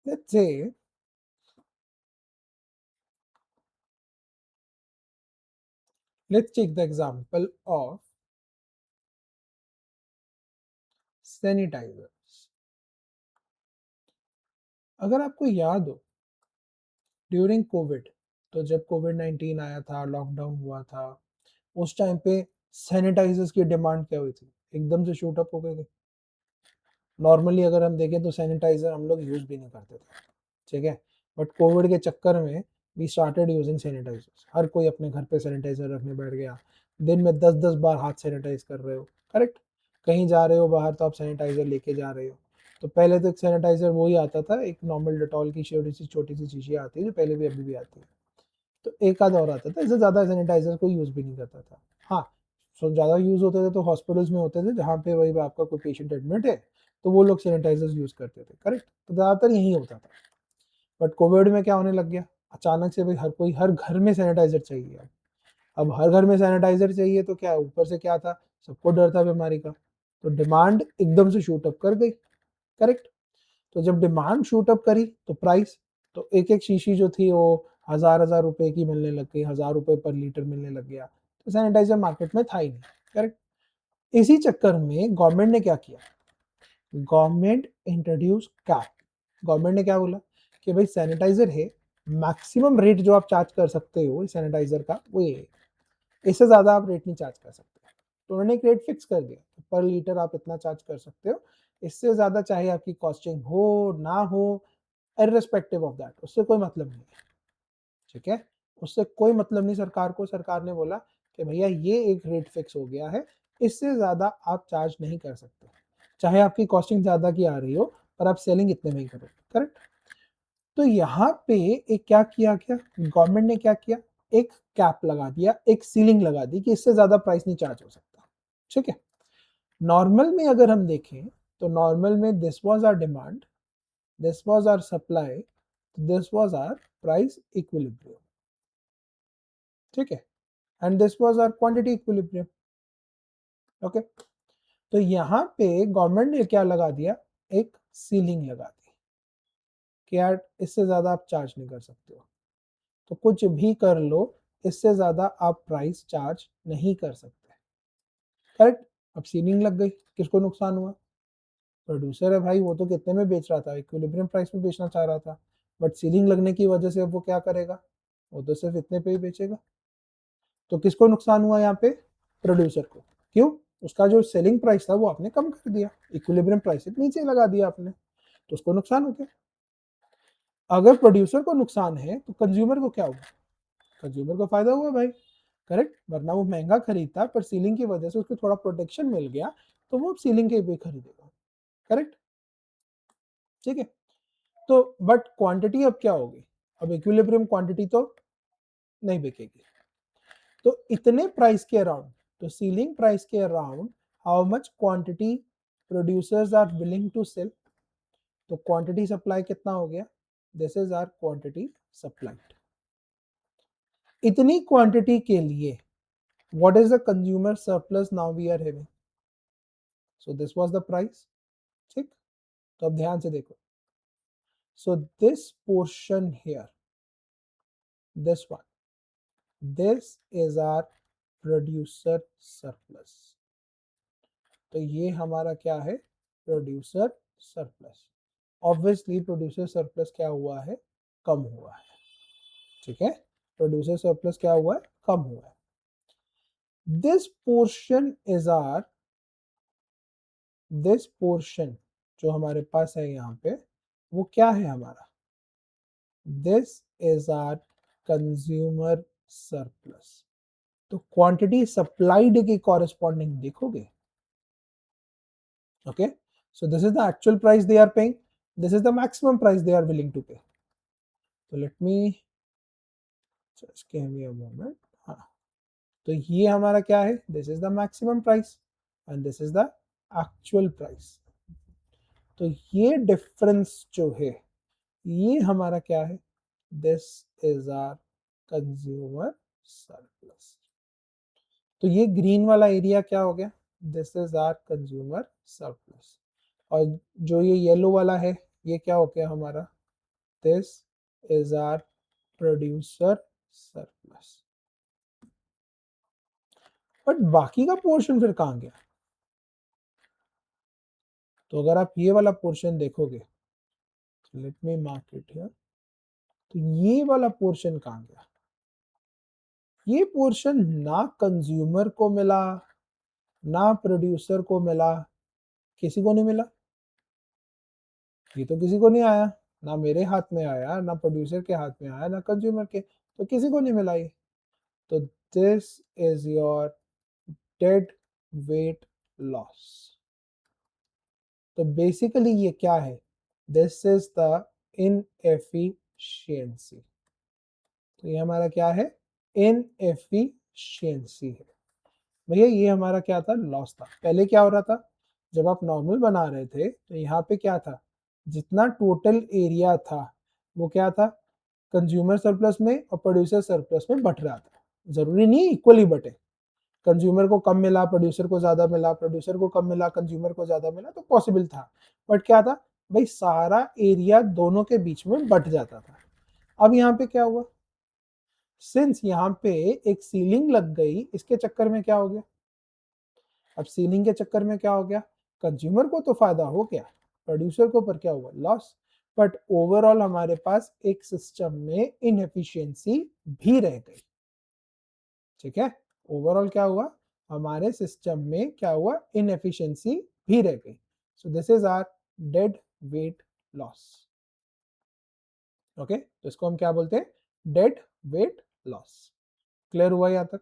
let's say let's take the example of sanitizers। अगर आपको याद हो ड्यूरिंग कोविड, तो जब कोविड-19 आया था, लॉकडाउन हुआ था, उस टाइम पे सैनिटाइजर्स की डिमांड क्या हुई थी, एकदम से शूट अप हो गई थी। नॉर्मली अगर हम देखें तो सैनिटाइजर हम लोग यूज भी नहीं करते थे, ठीक है, बट कोविड के चक्कर में वी स्टार्टेड यूजिंग सैनिटाइजर्स, हर कोई अपने घर पे सैनिटाइजर रखने बैठ गया, दिन में 10-10 बार हाथ सैनिटाइज कर रहे हो, करेक्ट, कहीं जा रहे हो बाहर तो आप सैनिटाइजर लेके जा रहे हो। तो पहले तो एक सैनिटाइजर वही आता था, एक नॉर्मल डेटॉल की छोटी सी शीशी आती है जो पहले भी अभी भी आती है, तो एक आध और आता था, इससे ज़्यादा सैनिटाइजर कोई यूज़ भी नहीं करता था। हाँ, सो ज़्यादा यूज़ होते थे तो हॉस्पिटल्स में होते थे जहाँ पे वही आपका कोई पेशेंट एडमिट है तो वो लोग सैनिटाइजर्स यूज़ करते थे, करेक्ट, तो ज़्यादातर यही होता था। बट कोविड में क्या होने लग गया, अचानक से भाई हर कोई हर घर में सैनिटाइजर चाहिए, अब हर घर में सैनिटाइजर चाहिए तो क्या ऊपर से क्या था, सबको डर था बीमारी का, तो डिमांड एकदम से शूट अप कर गई, करेक्ट। तो जब डिमांड शूट अप करी तो प्राइस, तो एक एक शीशी जो थी वो हजार रुपए की मिलने लग गई, 1000 रुपए पर लीटर मिलने लग गया, तो सैनिटाइजर मार्केट में था ही नहीं, करेक्ट। इसी चक्कर में गवर्नमेंट ने क्या किया, गवर्नमेंट इंट्रोड्यूस कैप, गवर्नमेंट ने क्या बोला कि भाई सैनिटाइजर है, मैक्सिमम रेट जो आप चार्ज कर सकते हो सैनिटाइजर का वो ये है, इससे ज्यादा आप रेट नहीं चार्ज कर सकते, तो उन्होंने एक रेट फिक्स कर दिया, पर लीटर आप इतना चार्ज कर सकते हो, इससे ज्यादा चाहे आपकी कॉस्टिंग हो ना हो, इररिस्पेक्टिव ऑफ दैट, उससे कोई मतलब नहीं है, ठीक है, उससे कोई मतलब नहीं सरकार को, सरकार ने बोला कि भैया ये एक रेट फिक्स हो गया है, इससे ज्यादा आप चार्ज नहीं कर सकते, चाहे आपकी कॉस्टिंग ज्यादा की आ रही हो पर आप सेलिंग इतने में ही करो, करेक्ट। तो यहाँ पे एक क्या किया गया, गवर्नमेंट ने क्या किया, एक कैप लगा दिया, एक सीलिंग लगा दी कि इससे ज्यादा प्राइस नहीं चार्ज हो सकता। ठीक है, नॉर्मल में अगर हम देखें तो नॉर्मल में this was our demand, this was our supply, this was our price equilibrium. ठीक है, and this was our quantity equilibrium. Okay, तो यहाँ पे गवर्नमेंट ने क्या लगा दिया, एक सीलिंग लगा दी कि यार इससे ज्यादा आप चार्ज नहीं कर सकते हो, तो कुछ भी कर लो, इससे ज्यादा आप प्राइस चार्ज नहीं कर सकते। करेक्ट, अब सीलिंग लग गई, किसको नुकसान हुआ, प्रोड्यूसर है भाई, वो तो कितने में बेच रहा था, इक्विलिब्रियम प्राइस में बेचना चाह रहा था, बट सीलिंग लगने की वजह से अब वो क्या करेगा, वो तो सिर्फ इतने पे ही बेचेगा। तो किसको नुकसान हुआ यहाँ पे, प्रोड्यूसर को। क्यों, उसका जो सेलिंग प्राइस था वो आपने कम कर दिया, इक्विलिब्रियम प्राइस से नीचे लगा दिया आपने, तो उसको नुकसान हो गया। अगर प्रोड्यूसर को नुकसान है तो कंज्यूमर को क्या हुआ, कंज्यूमर को फायदा हुआ भाई। करेक्ट, वरना वो महंगा खरीदता, पर सीलिंग की वजह से उसको थोड़ा प्रोटेक्शन मिल गया, तो वो सीलिंग के पे खरीदेगा। करेक्ट, ठीक है। तो बट क्वांटिटी अब क्या होगी, अब इक्विलिब्रियम क्वांटिटी तो नहीं बिकेगी, तो इतने प्राइस के अराउंड, तो सीलिंग प्राइस के around how much quantity producers are willing to sell, तो क्वांटिटी सप्लाई कितना हो गया, this is our quantity supplied. इतनी क्वांटिटी के लिए what is the consumer surplus now we are having, so this was the price. ठीक, तो अब ध्यान से देखो, so this portion here, this one, this is our producer surplus, तो ये हमारा क्या है, producer surplus. Obviously producer surplus क्या हुआ है, कम हुआ है। ठीक है, प्रोड्यूसर सरप्लस क्या हुआ है, कम हुआ है। This portion is our, this portion जो हमारे पास है यहाँ पे, वो क्या है हमारा, this is our consumer surplus. तो क्वांटिटी सप्लाइड के कॉरेस्पॉन्डिंग देखोगे, okay, so this is the actual price they are paying, this is the maximum price they are willing to pay, so let me just give me a moment। हाँ, तो ये हमारा क्या है, this is the maximum price and this is the actual price. तो ये डिफरेंस जो है, ये हमारा क्या है, this is our consumer surplus. तो ये ग्रीन वाला एरिया क्या हो गया, this is our consumer surplus, और जो ये येलो वाला है, ये क्या हो गया हमारा, this is our producer surplus. But बाकी का पोर्शन फिर कहाँ गया, तो अगर आप ये वाला पोर्शन देखोगे, let me mark it here, तो ये वाला पोर्शन कहाँ गया, ये पोर्शन ना कंज्यूमर को मिला, ना प्रोड्यूसर को मिला, किसी को नहीं मिला, ये तो किसी को नहीं आया, ना मेरे हाथ में आया, ना प्रोड्यूसर के हाथ में आया, ना कंज्यूमर के, तो किसी को नहीं मिला ये। तो this is your dead weight loss. तो बेसिकली ये क्या है, दिस इज द इनएफिशिएंसी, तो ये हमारा क्या है, इनएफिशिएंसी है। भैया ये हमारा क्या था, लॉस था। पहले क्या हो रहा था, जब आप नॉर्मल बना रहे थे तो यहाँ पे क्या था, जितना टोटल एरिया था वो क्या था, कंज्यूमर सरप्लस में और प्रोड्यूसर सरप्लस में बट रहा था। जरूरी नहीं इक्वली बटे, कंज्यूमर को कम मिला, प्रोड्यूसर को ज्यादा मिला, प्रोड्यूसर को कम मिला, कंज्यूमर को ज्यादा मिला, तो पॉसिबल था। बट क्या था भाई, सारा एरिया दोनों के बीच में बट जाता था। अब यहाँ पे क्या हुआ, सिंस यहाँ पे एक सीलिंग लग गई, इसके चक्कर में क्या हो गया, अब सीलिंग के चक्कर में क्या हो गया, कंज्यूमर को तो फायदा हो गया, प्रोड्यूसर को पर क्या हुआ, लॉस। बट ओवरऑल हमारे पास एक सिस्टम में इनएफिशिएंसी भी रह गई। ठीक है, ओवरऑल क्या हुआ, हमारे सिस्टम में क्या हुआ, इनएफिशिएंसी भी रह गई। So this is our dead weight loss. Okay, तो इसको हम क्या बोलते हैं, डेड वेट लॉस। क्लियर हुआ यहाँ तक,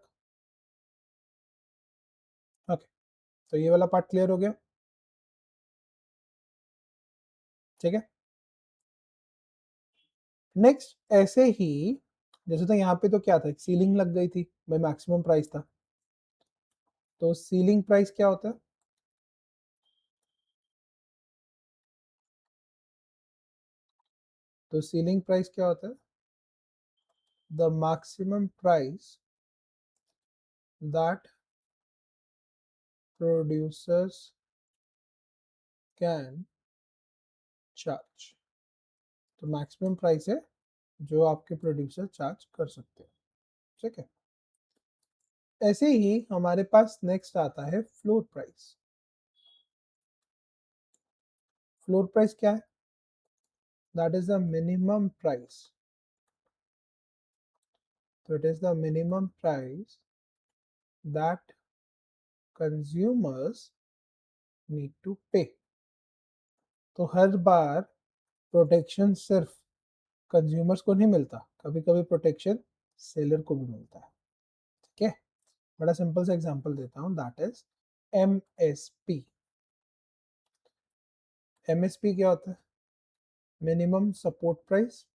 ओके, तो ये वाला पार्ट क्लियर हो गया। ठीक है, नेक्स्ट ऐसे ही जैसे तो यहाँ पे तो क्या था, सीलिंग लग गई थी भाई, मैक्सिमम प्राइस था, तो सीलिंग प्राइस क्या होता है, तो सीलिंग प्राइस क्या होता है, the maximum price that producers can charge, तो मैक्सिमम प्राइस है जो आपके प्रोड्यूसर चार्ज कर सकते हैं, ठीक है। ऐसे ही हमारे पास नेक्स्ट आता है फ्लोर प्राइस। फ्लोर प्राइस क्या है, that is the minimum price, तो it is the minimum price that consumers need to pay. तो हर बार प्रोटेक्शन सिर्फ कंज्यूमर्स को नहीं मिलता, कभी कभी प्रोटेक्शन सेलर को भी मिलता है, ठीक है। बड़ा सिंपल सा एग्जांपल देता हूँ, दैट इज एमएसपी। एमएसपी क्या होता है, मिनिमम सपोर्ट प्राइस,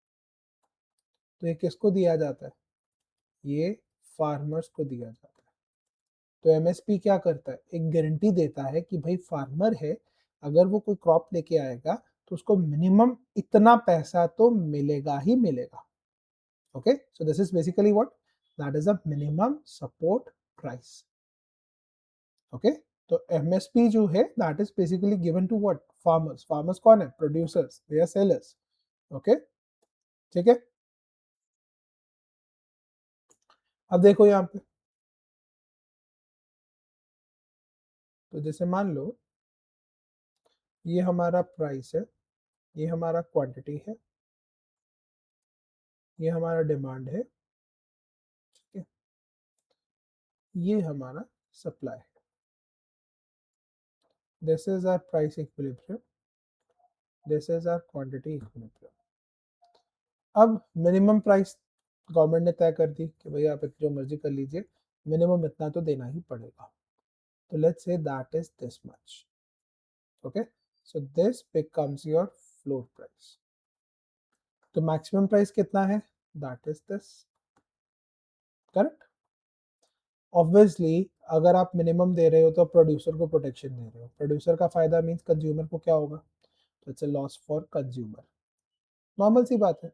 तो ये किसको दिया जाता है, ये फार्मर्स को दिया जाता है। तो एमएसपी क्या करता है, एक गारंटी देता है कि भाई फार्मर है, अगर वो कोई क्रॉप लेके आएगा तो उसको मिनिमम इतना पैसा तो मिलेगा ही मिलेगा, okay. So this is basically what, that is a minimum support price, okay. तो एमएसपी जो है that is basically given to what, farmers. Farmers कौन है, producers, they are sellers, okay, ठीक है। अब देखो यहाँ पे, तो जैसे मान लो ये हमारा प्राइस है, ये हमारा क्वांटिटी है, ये हमारा डिमांड है, ठीक है, ये हमारा सप्लाई है, this is our price equilibrium, this is our quantity equilibrium. अब मिनिमम प्राइस गवर्नमेंट ने तय कर दी कि भाई आप जो मर्जी कर लीजिए, मिनिमम इतना तो देना ही पड़ेगा, तो let's say that is this much, okay. So this becomes your floor price. तो मैक्सिमम प्राइस कितना है, that is this, correct. Obviously अगर आप मिनिमम दे रहे हो तो प्रोड्यूसर को प्रोटेक्शन दे रहे हो, प्रोड्यूसर का फायदा मीन्स कंज्यूमर को क्या होगा, तो it's a loss for consumer, normal सी बात है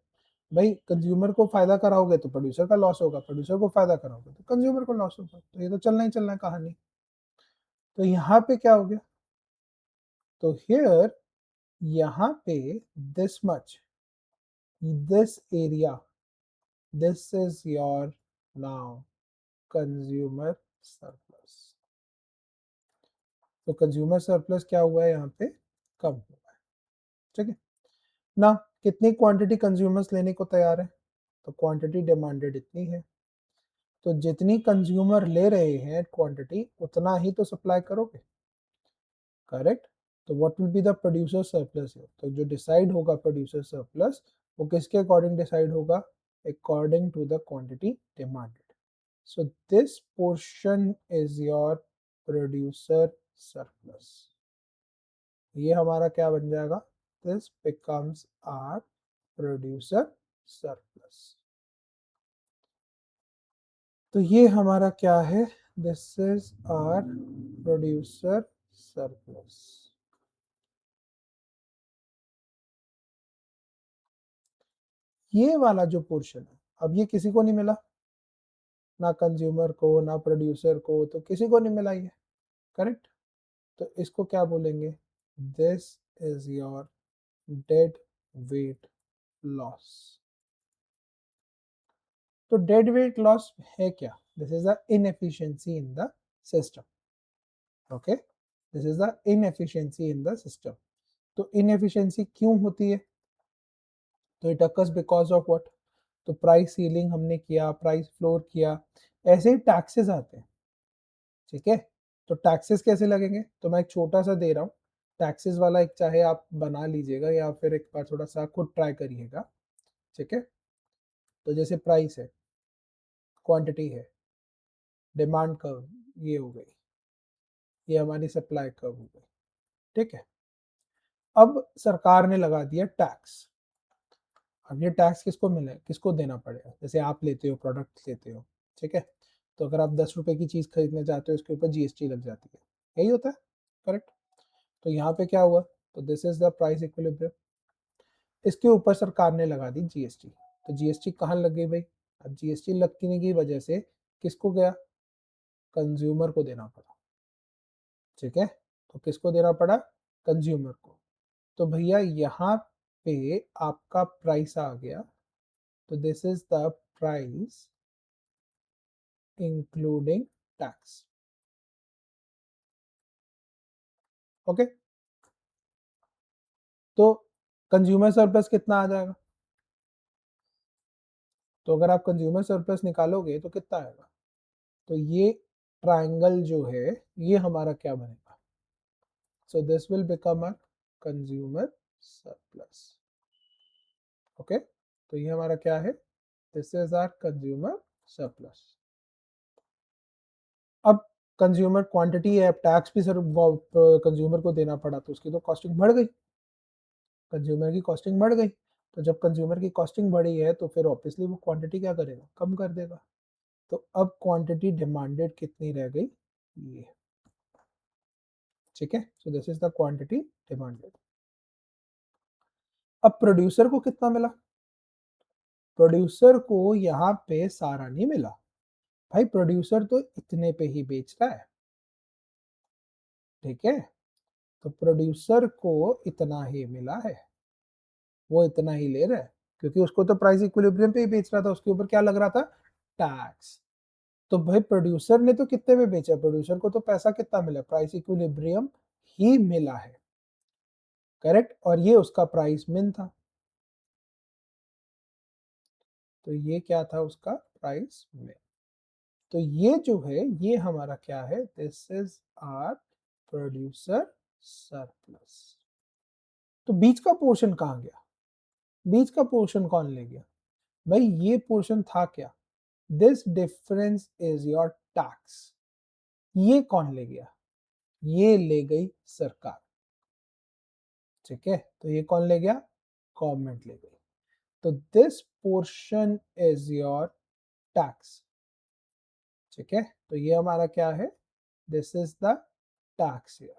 भाई, कंज्यूमर को फायदा कराओगे तो प्रोड्यूसर का लॉस होगा, प्रोड्यूसर को फायदा कराओगे तो कंज्यूमर को लॉस होगा, तो ये तो चलना ही चलना है कहानी। तो यहाँ पे क्या हो गया, तो हियर यहाँ पे this much, this area, this is your now consumer surplus. तो कंज्यूमर सरप्लस क्या हुआ है, यहाँ पे कम हुआ है, ठीक है ना। कितनी क्वांटिटी कंज्यूमर्स लेने को तैयार है, तो क्वांटिटी डिमांडेड इतनी है, तो जितनी कंज्यूमर ले रहे हैं क्वांटिटी उतना ही तो सप्लाई करोगे, करेक्ट। तो what will be the producer surplus है, तो जो डिसाइड होगा प्रोड्यूसर सरप्लस, वो किसके अकॉर्डिंग डिसाइड होगा, according to the quantity demanded. So this portion is your producer surplus, ये हमारा क्या बन जाएगा, this becomes our producer surplus. तो ये हमारा क्या है, this is our producer surplus. ये वाला जो पोर्शन है, अब ये किसी को नहीं मिला, ना कंज्यूमर को ना प्रोड्यूसर को, तो किसी को नहीं मिला ये, करेक्ट। तो इसको क्या बोलेंगे, this is your dead weight loss. तो डेड वेट लॉस है क्या, this is the inefficiency in the system, okay, this is the inefficiency in the system. तो इनएफिशिएंसी क्यों होती है, तो it occurs because of what, तो प्राइस सीलिंग हमने किया, प्राइस फ्लोर किया, ऐसे ही टैक्सेस आते हैं, ठीक है। तो टैक्सेस कैसे लगेंगे, तो मैं एक छोटा सा दे रहा हूँ टैक्सेस वाला, एक चाहे आप बना लीजिएगा या फिर एक बार थोड़ा सा खुद ट्राई करिएगा, ठीक है। तो जैसे प्राइस है, क्वांटिटी है, डिमांड कर्व ये हो गई, ये हमारी सप्लाई कर्व हो गई, ठीक है। अब सरकार ने लगा दिया टैक्स, अब ये टैक्स किसको मिले, किसको देना पड़ेगा, जैसे आप लेते हो प्रोडक्ट लेते हो, ठीक है, तो अगर आप 10 रुपए की चीज़ खरीदना चाहते हो इसके ऊपर जीएसटी लग जाती है, यही होता है, करेक्ट। तो यहाँ पे क्या हुआ, तो this is the price equilibrium, इसके ऊपर सरकार ने लगा दी जीएसटी, तो जीएसटी कहाँ लग गई भाई, अब जीएसटी लगने की वजह से किसको गया, कंज्यूमर को देना पड़ा, ठीक है, तो किसको देना पड़ा, कंज्यूमर को। तो भैया यहाँ पे आपका प्राइस आ गया, तो this is the price including tax, okay. तो कंज्यूमर सरप्लस कितना आ जाएगा, तो अगर आप कंज्यूमर सरप्लस निकालोगे तो कितना आएगा, तो ये ट्रायंगल जो है ये हमारा क्या बनेगा, so this will become a consumer surplus, okay. तो ये हमारा क्या है, this is our consumer surplus. अब कंज्यूमर क्वांटिटी है, अब टैक्स भी सर कंज्यूमर को देना पड़ा तो उसकी तो कॉस्टिंग बढ़ गई, कंज्यूमर की कॉस्टिंग बढ़ गई, तो जब कंज्यूमर की कॉस्टिंग बढ़ी है तो फिर ऑब्वियसली वो क्वांटिटी क्या करेगा, कम कर देगा। तो अब क्वांटिटी डिमांडेड कितनी रह गई, ये, ठीक है, so this is the quantity demanded. अब प्रोड्यूसर को कितना मिला, प्रोड्यूसर को यहाँ पे सारा नहीं मिला भाई, प्रोड्यूसर तो इतने पे ही बेच रहा है, ठीक है, तो प्रोड्यूसर को इतना ही मिला है, वो इतना ही ले रहा है, क्योंकि उसको तो प्राइस इक्विलिब्रियम पे ही बेच रहा था, उसके ऊपर क्या लग रहा था, टैक्स। तो भाई प्रोड्यूसर ने तो कितने में बेचा, प्रोड्यूसर को तो पैसा कितना मिला, प्राइस इक्विलिब्रियम ही मिला है, करेक्ट, और ये उसका प्राइस मिन था, तो ये क्या था उसका प्राइस मिन। तो ये जो है ये हमारा क्या है, this is our producer surplus. तो बीच का पोर्शन कहाँ गया, बीच का पोर्शन कौन ले गया, भाई ये पोर्शन था क्या, this difference is your tax, ये कौन ले गया, ये ले गई सरकार, ठीक है, तो ये कौन ले गया, गवर्नमेंट ले गई, तो this portion is your tax, ठीक है, तो ये हमारा क्या है, this is the tax here,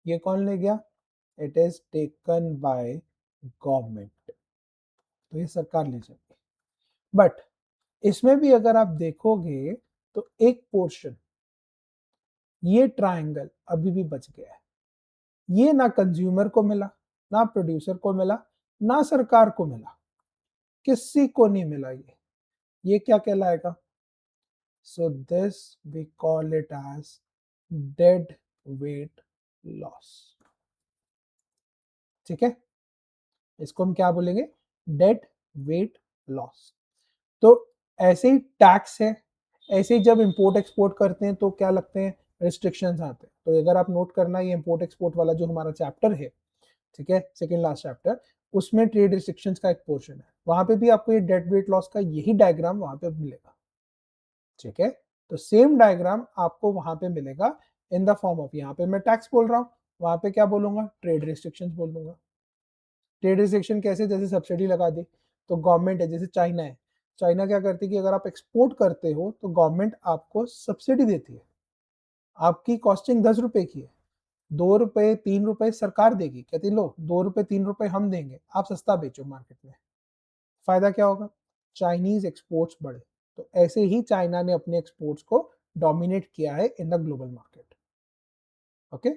ये कौन ले गया, it is taken by government, तो ये सरकार ले जाएगी। बट इसमें भी अगर आप देखोगे तो एक पोर्शन, ये ट्रायंगल अभी भी बच गया है, ये ना कंज्यूमर को मिला, ना प्रोड्यूसर को मिला, ना सरकार को मिला, किसी को नहीं मिला, ये क्या कहलाएगा, so this we call it as dead weight loss, ठीक है, इसको हम क्या बोलेंगे, डेड वेट लॉस। तो ऐसे ही टैक्स है, ऐसे ही जब इंपोर्ट एक्सपोर्ट करते हैं तो क्या लगते हैं, रिस्ट्रिक्शंस आते हैं, तो अगर आप नोट करना, ये इंपोर्ट एक्सपोर्ट वाला जो हमारा चैप्टर है, ठीक है, सेकंड लास्ट चैप्टर, उसमें ट्रेड रिस्ट्रिक्शंस का एक पोर्शन है, वहां पे भी आपको ये डेड वेट लॉस का यही डायग्राम वहां पे मिलेगा, ठीक है, तो सेम डायग्राम आपको वहां पे मिलेगा इन द फॉर्म ऑफ, यहाँ पे मैं टैक्स बोल रहा हूँ, वहां पे क्या बोलूंगा, ट्रेड रिस्ट्रिक्शंस बोल दूंगा। ट्रेड रिस्ट्रिक्शन कैसे, जैसे सब्सिडी लगा दी, तो गवर्नमेंट है, जैसे चाइना है, चाइना क्या करती है कि अगर आप एक्सपोर्ट करते हो तो गवर्नमेंट आपको सब्सिडी देती है, आपकी कॉस्टिंग 10 रुपए की है, 2 रुपए 3 रुपए सरकार देगी, कहती लो 2 रुपए 3 रुपए हम देंगे, आप सस्ता बेचो मार्केट में, फायदा क्या होगा, चाइनीज एक्सपोर्ट्स बढ़े, तो ऐसे ही चाइना ने अपने एक्सपोर्ट्स को डोमिनेट किया है in the global market, okay.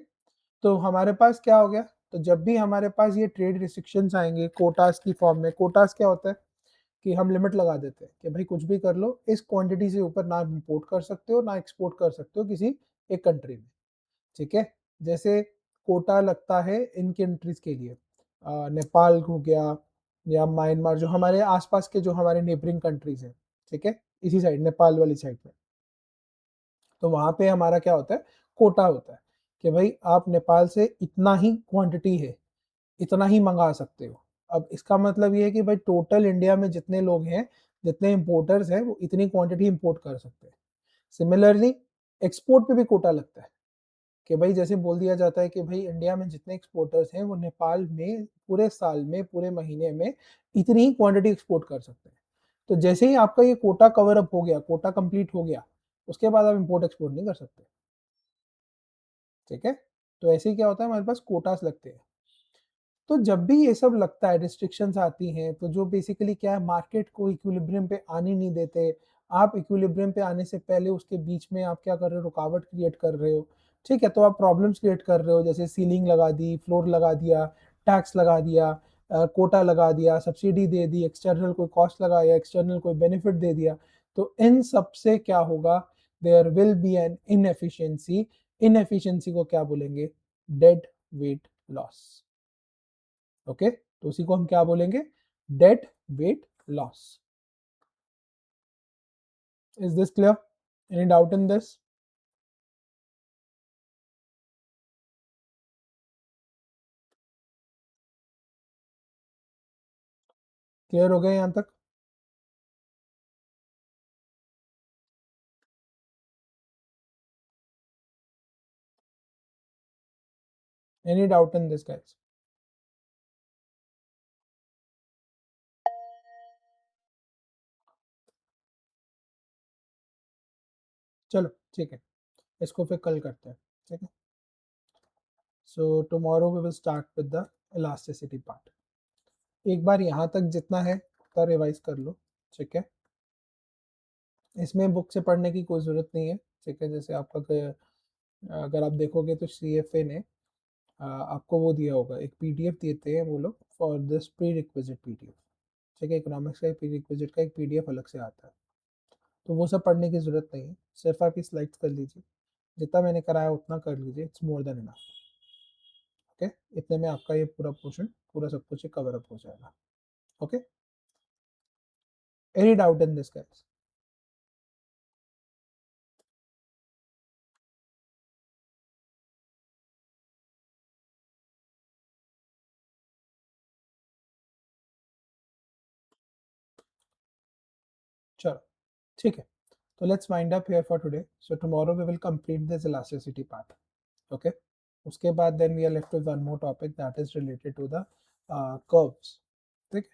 तो हमारे पास क्या हो गया, तो जब भी हमारे पास ये ट्रेड रिस्ट्रिक्शंस आएंगे कोटास की फॉर्म में, कोटास क्या होता है कि हम लिमिट लगा देते हैं कि भाई कुछ भी कर लो, इस क्वांटिटी से ऊपर ना इंपोर्ट कर सकते हो ना एक्सपोर्ट कर सकते हो किसी एक कंट्री में, ठीक है, जैसे कोटा लगता है इन कंट्रीज के लिए, नेपाल हो गया या म्यांमार, जो हमारे आसपास के जो हमारे नेबरिंग कंट्रीज हैं, ठीक है, इसी साइड नेपाल वाली साइड में, तो वहां पे हमारा क्या होता है, कोटा होता है कि भाई आप नेपाल से इतना ही क्वांटिटी है, इतना ही मंगा सकते हो। अब इसका मतलब ये है कि भाई टोटल इंडिया में जितने लोग हैं, जितने इंपोर्टर्स हैं, वो इतनी क्वांटिटी इंपोर्ट कर सकते हैं। सिमिलरली एक्सपोर्ट पे भी कोटा लगता है कि भाई जैसे बोल दिया जाता है कि भाई इंडिया में जितने एक्सपोर्टर्स हैं वो नेपाल में पूरे साल में पूरे महीने में इतनी ही क्वांटिटी एक्सपोर्ट कर सकते हैं। तो जैसे ही आपका ये कोटा कवर अप हो गया, कोटा कंप्लीट हो गया, उसके बाद आप इंपोर्ट एक्सपोर्ट नहीं कर सकते। ठीक है, तो ऐसे ही क्या होता है, हमारे पास कोटास लगते हैं। तो जब भी ये सब लगता है, रिस्ट्रिक्शंस आती हैं, तो जो बेसिकली क्या है, मार्केट को इक्विलिब्रियम पे आने नहीं देते। आप इक्विलिब्रियम पे आने से पहले उसके बीच में आप क्या कर रहे हो, रुकावट क्रिएट कर रहे हो। ठीक है, तो आप प्रॉब्लम्स क्रिएट कर रहे हो, जैसे सीलिंग लगा दी, फ्लोर लगा दिया, टैक्स लगा दिया, कोटा लगा दिया, सब्सिडी दे दी, एक्सटर्नल कोई कॉस्ट लगाया, एक्सटर्नल कोई बेनिफिट दे दिया। तो इन सब से क्या होगा, there will be an inefficiency. Inefficiency को क्या बोलेंगे, डेड वेट लॉस। ओके, तो उसी को हम क्या बोलेंगे, dead weight loss. Is this clear? Any doubt in this? Clear हो गया यहां तक? Any doubt in this guys? चलो ठीक है, इसको फिर कल करते हैं। ठीक है, so tomorrow we will start with the elasticity part. एक बार यहाँ तक जितना है उतना रिवाइज कर लो। ठीक है, इसमें बुक से पढ़ने की कोई ज़रूरत नहीं है। ठीक है, जैसे आपका अगर आप देखोगे तो CFA ने आपको वो दिया होगा, एक PDF देते हैं वो लोग for this pre requisite PDF। ठीक है, इकोनॉमिक्स का प्री रिक्विजिट का एक PDF अलग से आता है, तो वो सब पढ़ने की ज़रूरत नहीं है। सिर्फ आप ये स्लाइड्स कर लीजिए, जितना मैंने कराया उतना कर लीजिए, it's more than enough. Okay, इतने में आपका ये पूरा पोर्शन, पूरा सब कुछ कवर अप हो जाएगा। Okay, any doubt in this guys? चलो ठीक है, तो let's wind up here for today. So tomorrow we will complete this elasticity part. Okay, उसके बाद then we are left with one more topic that is related to the curves. ठीक है,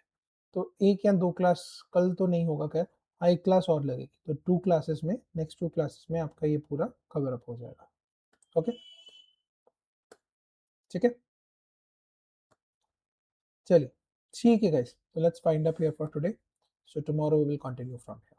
तो एक या दो क्लास कल तो नहीं होगा, खैर हाँ एक क्लास और लगेगी, तो 2 क्लासेस में, नेक्स्ट 2 क्लासेस में आपका ये पूरा कवर अप हो जाएगा। ओके, ठीक है, चलिए ठीक है guys, so let's find up here for today, so tomorrow we will continue from here.